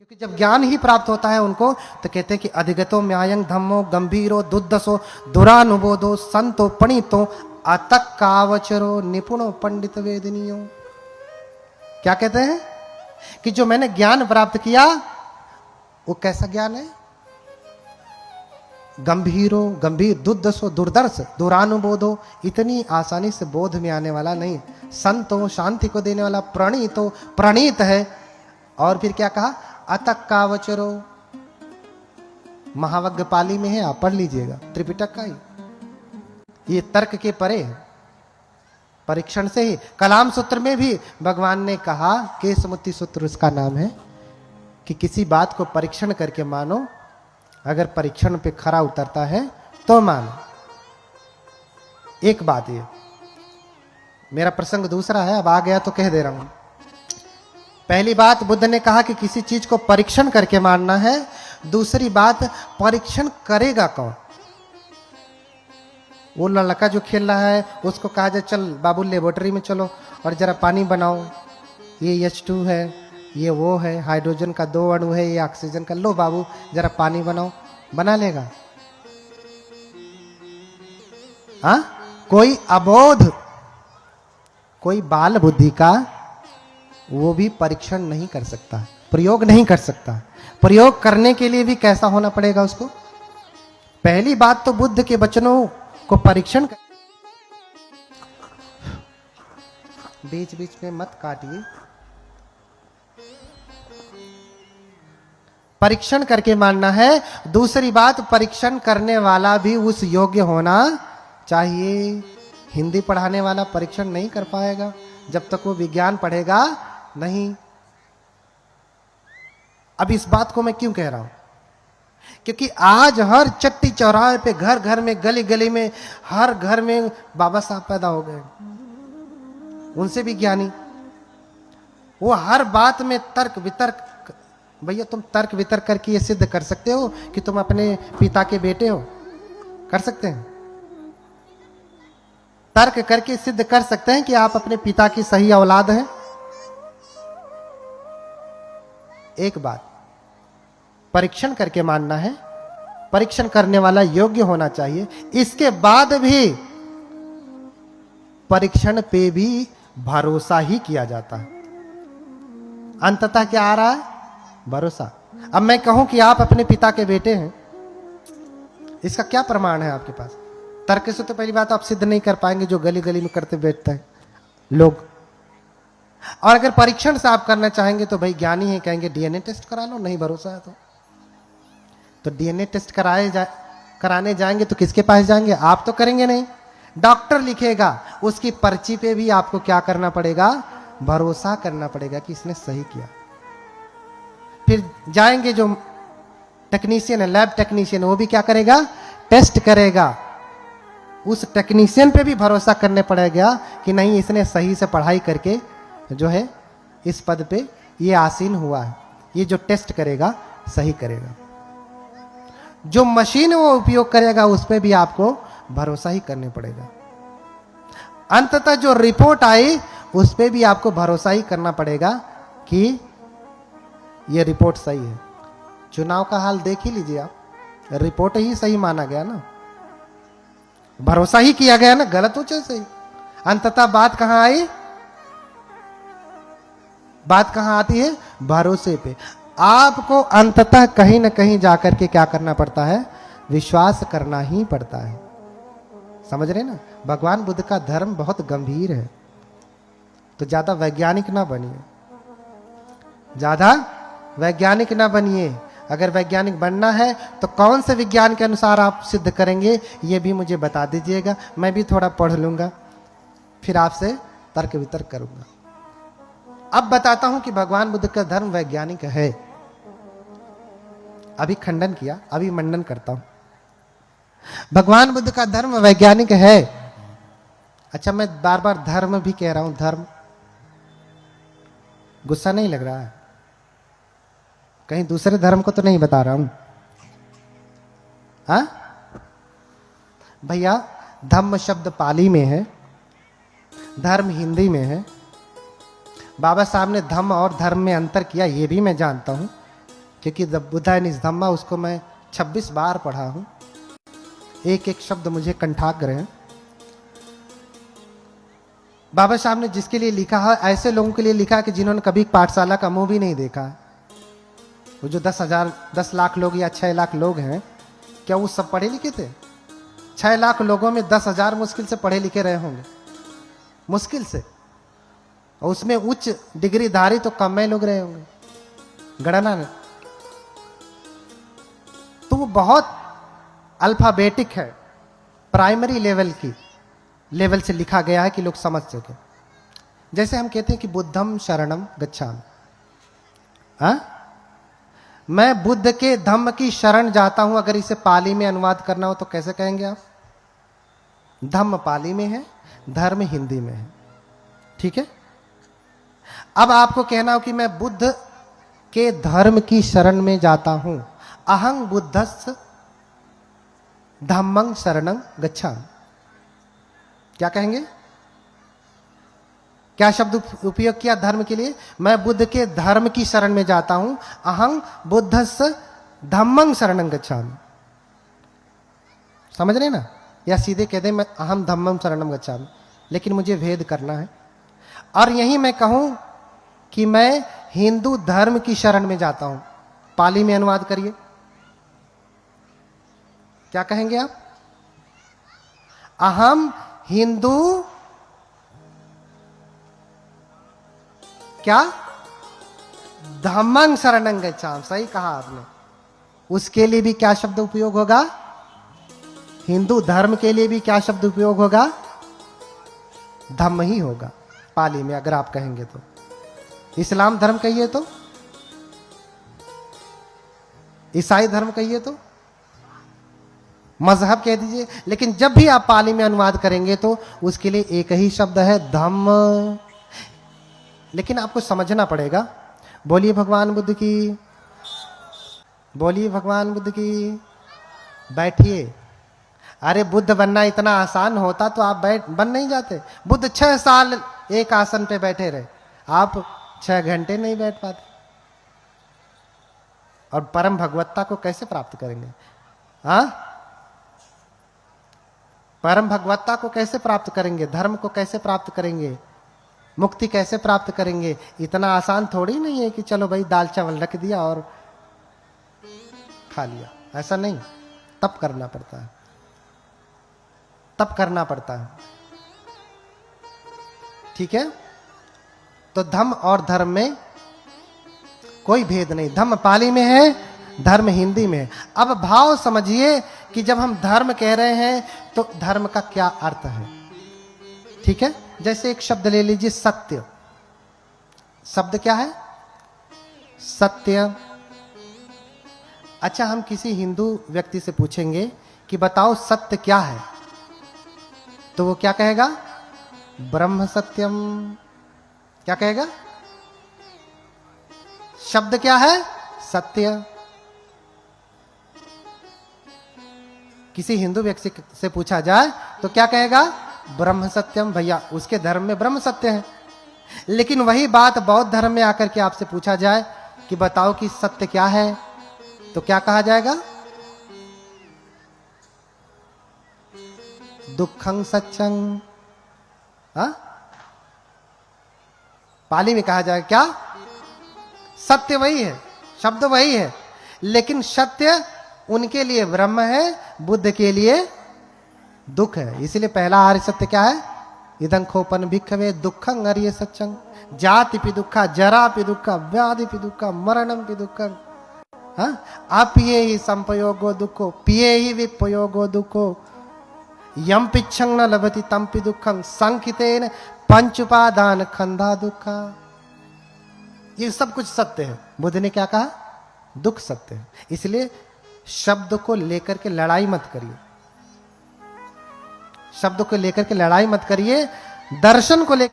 क्योंकि जब ज्ञान ही प्राप्त होता है उनको तो कहते हैं कि अधिगतो म्यायं धम्मो गंभीरो दुर्दशो दुरानुबोधो संतो पणितो अतक कावचरो निपुणो पंडित वेदनियो। क्या कहते हैं कि जो मैंने ज्ञान प्राप्त किया वो कैसा ज्ञान है? गंभीरो गंभीर, दुर्दशो दुर्दर्श, दुरानुबोधो इतनी आसानी से बोध में आने वाला नहीं, संतो शांति को देने वाला, प्रणीतो प्रणीत है। और फिर क्या कहा? अतक कावचरो, महावज्ञ पाली में है, आप पढ़ लीजिएगा, त्रिपिटक का ही। ये तर्क के परे है, परीक्षण से ही। कलाम सूत्र में भी भगवान ने कहा, केशमुक्ति सूत्र उसका नाम है, कि किसी बात को परीक्षण करके मानो, अगर परीक्षण पे खरा उतरता है तो मानो। एक बात ये, मेरा प्रसंग दूसरा है, अब आ गया तो कह दे रहा हूं। पहली बात बुद्ध ने कहा कि किसी चीज को परीक्षण करके मानना है। दूसरी बात, परीक्षण करेगा कौन? वो लड़का जो खेल रहा है उसको कहा जाए चल बाबू लेबोरेटरी में चलो और जरा पानी बनाओ, ये H2 है, ये वो है, हाइड्रोजन का 2 अणु है, ये ऑक्सीजन का, लो बाबू जरा पानी बनाओ, बना लेगा? हाँ? कोई अबोध, कोई बाल बुद्धि का वो भी परीक्षण नहीं कर सकता, प्रयोग नहीं कर सकता। प्रयोग करने के लिए भी कैसा होना पड़ेगा उसको? पहली बात तो बुद्ध के वचनों को परीक्षण कर... बीच बीच में मत काटिए। परीक्षण करके मानना है। दूसरी बात, परीक्षण करने वाला भी उस योग्य होना चाहिए। हिंदी पढ़ाने वाला परीक्षण नहीं कर पाएगा जब तक वो विज्ञान पढ़ेगा नहीं। अब इस बात को मैं क्यों कह रहा हूं? क्योंकि आज हर चट्टी चौराहे पे, घर घर में, गली गली में, हर घर में बाबा साहब पैदा हो गए, उनसे भी ज्ञानी। वो हर बात में तर्क वितर्क। भैया तुम तर्क वितर्क करके ये सिद्ध कर सकते हो कि तुम अपने पिता के बेटे हो? कर सकते हैं? तर्क करके सिद्ध कर सकते हैं कि आप अपने पिता की सही औलाद हैं? एक बात, परीक्षण करके मानना है, परीक्षण करने वाला योग्य होना चाहिए। इसके बाद भी परीक्षण पे भी भरोसा ही किया जाता है। अंततः क्या आ रहा है? भरोसा। अब मैं कहूं कि आप अपने पिता के बेटे हैं, इसका क्या प्रमाण है आपके पास? तर्क से तो पहली बात आप सिद्ध नहीं कर पाएंगे, जो गली गली में करते बैठते हैं लोग। और अगर परीक्षण से आप करना चाहेंगे तो भाई ज्ञानी है, कहेंगे डीएनए टेस्ट करा लो, नहीं भरोसा है तो डीएनए टेस्ट कराने जाएंगे तो किसके पास जाएंगे? आप तो करेंगे नहीं, डॉक्टर लिखेगा, उसकी पर्ची पे भी आपको क्या करना पड़ेगा? भरोसा करना पड़ेगा कि इसने सही किया। फिर जाएंगे जो टेक्नीशियन है, लैब टेक्नीशियन, वो भी क्या करेगा? टेस्ट करेगा। उस टेक्नीशियन पे भी भरोसा करने पड़ेगा कि नहीं, इसने सही से पढ़ाई करके जो है इस पद पे ये आसीन हुआ है। ये जो टेस्ट करेगा सही करेगा। जो मशीन वो उपयोग करेगा उस पे भी आपको भरोसा ही करने पड़ेगा। अंततः जो रिपोर्ट आई उस पे भी आपको भरोसा ही करना पड़ेगा कि ये रिपोर्ट सही है। चुनाव का हाल देख ही लीजिए आप, रिपोर्ट ही सही माना गया ना, भरोसा ही किया गया ना, गलत हो चाहे सही। अंततः बात कहां आई? बात कहां आती है? भरोसे पे। आपको अंततः कहीं ना कहीं जाकर के क्या करना पड़ता है? विश्वास करना ही पड़ता है। समझ रहे ना? भगवान बुद्ध का धर्म बहुत गंभीर है, तो ज्यादा वैज्ञानिक ना बनिए, ज्यादा वैज्ञानिक ना बनिए। अगर वैज्ञानिक बनना है तो कौन से विज्ञान के अनुसार आप सिद्ध करेंगे ये भी मुझे बता दीजिएगा। मैं भी थोड़ा पढ़ लूंगा, फिर आपसे तर्क वितर्क करूंगा। अब बताता हूं कि भगवान बुद्ध का धर्म वैज्ञानिक है। अभी खंडन किया, अभी मंडन करता हूं। भगवान बुद्ध का धर्म वैज्ञानिक है। अच्छा, मैं बार बार धर्म भी कह रहा हूं, धर्म। गुस्सा नहीं लग रहा है? कहीं दूसरे धर्म को तो नहीं बता रहा हूं? हाँ भैया, धम्म शब्द पाली में है, धर्म हिंदी में है। बाबा साहब ने धम्म और धर्म में अंतर किया, ये भी मैं जानता हूं, क्योंकि द बुद्धा इन धम्मा उसको मैं 26 बार पढ़ा हूं, एक एक शब्द मुझे कंठाग्र है। बाबा साहब ने जिसके लिए लिखा है, ऐसे लोगों के लिए लिखा है कि जिन्होंने कभी पाठशाला का मुंह भी नहीं देखा। वो जो 10 लाख लोग या 6 लाख लोग हैं, क्या वो सब पढ़े लिखे थे? 6 लाख लोगों में 10,000 मुश्किल से पढ़े लिखे रहे होंगे, मुश्किल से। और उसमें उच्च डिग्रीधारी तो कम में लोग रहे होंगे, गणना में। तो वो बहुत अल्फाबेटिक है, प्राइमरी लेवल से लिखा गया है कि लोग समझ सके। जैसे हम कहते हैं कि बुद्धम शरणम गच्छामि, मैं बुद्ध के धम्म की शरण जाता हूं। अगर इसे पाली में अनुवाद करना हो तो कैसे कहेंगे आप? धम्म पाली में है, धर्म हिंदी में है, ठीक है। अब आपको कहना हो कि मैं बुद्ध के धर्म की शरण में जाता हूं, अहं बुद्धस्य धम्मं शरणं गच्छामि, क्या कहेंगे? क्या शब्द उपयोग किया धर्म के लिए? मैं बुद्ध के धर्म की शरण में जाता हूं, अहं बुद्धस्य धम्मं शरणं गच्छामि। समझ रहे ना? या सीधे कह दे मैं अहम धम्मं शरणं गच्छामि, लेकिन मुझे भेद करना है। और यही मैं कहूं कि मैं हिंदू धर्म की शरण में जाता हूं, पाली में अनुवाद करिए, क्या कहेंगे आप? अहम हिंदू क्या धम्मं शरणं गच्छामि, सही कहा आपने। उसके लिए भी क्या शब्द उपयोग होगा? हिंदू धर्म के लिए भी क्या शब्द उपयोग होगा? धम्म ही होगा पाली में, अगर आप कहेंगे तो। इस्लाम धर्म कहिए तो, ईसाई धर्म कहिए तो, मजहब कह दीजिए, लेकिन जब भी आप पाली में अनुवाद करेंगे तो उसके लिए एक ही शब्द है, धम्म। लेकिन आपको समझना पड़ेगा। बोलिए भगवान बुद्ध की, बोलिए भगवान बुद्ध की। बैठिए। अरे बुद्ध बनना इतना आसान होता तो आप बन नहीं जाते। बुद्ध 6 साल एक आसन पे बैठे रहे, आप 6 घंटे नहीं बैठ पाते। और परम भगवत्ता को कैसे प्राप्त करेंगे? हाँ, परम भगवत्ता को कैसे प्राप्त करेंगे? धर्म को कैसे प्राप्त करेंगे? मुक्ति कैसे प्राप्त करेंगे? इतना आसान थोड़ी नहीं है कि चलो भाई दाल चावल रख दिया और खा लिया, ऐसा नहीं। तप करना पड़ता है, तप करना पड़ता है, ठीक है। तो धम्म और धर्म में कोई भेद नहीं। धम्म पाली में है, धर्म हिंदी में है। अब भाव समझिए कि जब हम धर्म कह रहे हैं तो धर्म का क्या अर्थ है, ठीक है। जैसे एक शब्द ले लीजिए, सत्य। शब्द क्या है? सत्य। अच्छा, हम किसी हिंदू व्यक्ति से पूछेंगे कि बताओ सत्य क्या है, तो वो क्या कहेगा? ब्रह्म सत्यम। क्या कहेगा? शब्द क्या है? सत्य। किसी हिंदू व्यक्ति से पूछा जाए तो क्या कहेगा? ब्रह्म सत्यम। भैया उसके धर्म में ब्रह्म सत्य है। लेकिन वही बात बौद्ध धर्म में आकर के आपसे पूछा जाए कि बताओ कि सत्य क्या है, तो क्या कहा जाएगा? दुखं सत्यं। पाली में कहा जाएगा क्या? सत्य वही है, शब्द वही है, लेकिन सत्य उनके लिए ब्रह्म है, बुद्ध के लिए दुख है। इसलिए पहला आर्य सत्य क्या है? इदं खोपन भिक्खवे दुखं आर्य सत्यं। जाति पि दुखा, जरा पि दुखा, व्याधि पि दुखा, मरणम पि दुखं। अपिये ही संपयोगो दुखो, पिये ही विपयोगो दुखो, यम पिच्छं न लभति तम पि दुखं, संकितेन पंच उपादान खंधा दुखा। ये सब कुछ सत्य है। बुद्ध ने क्या कहा? दुख सत्य है। इसलिए शब्द को लेकर के लड़ाई मत करिए, शब्द को लेकर के लड़ाई मत करिए, दर्शन को लेकर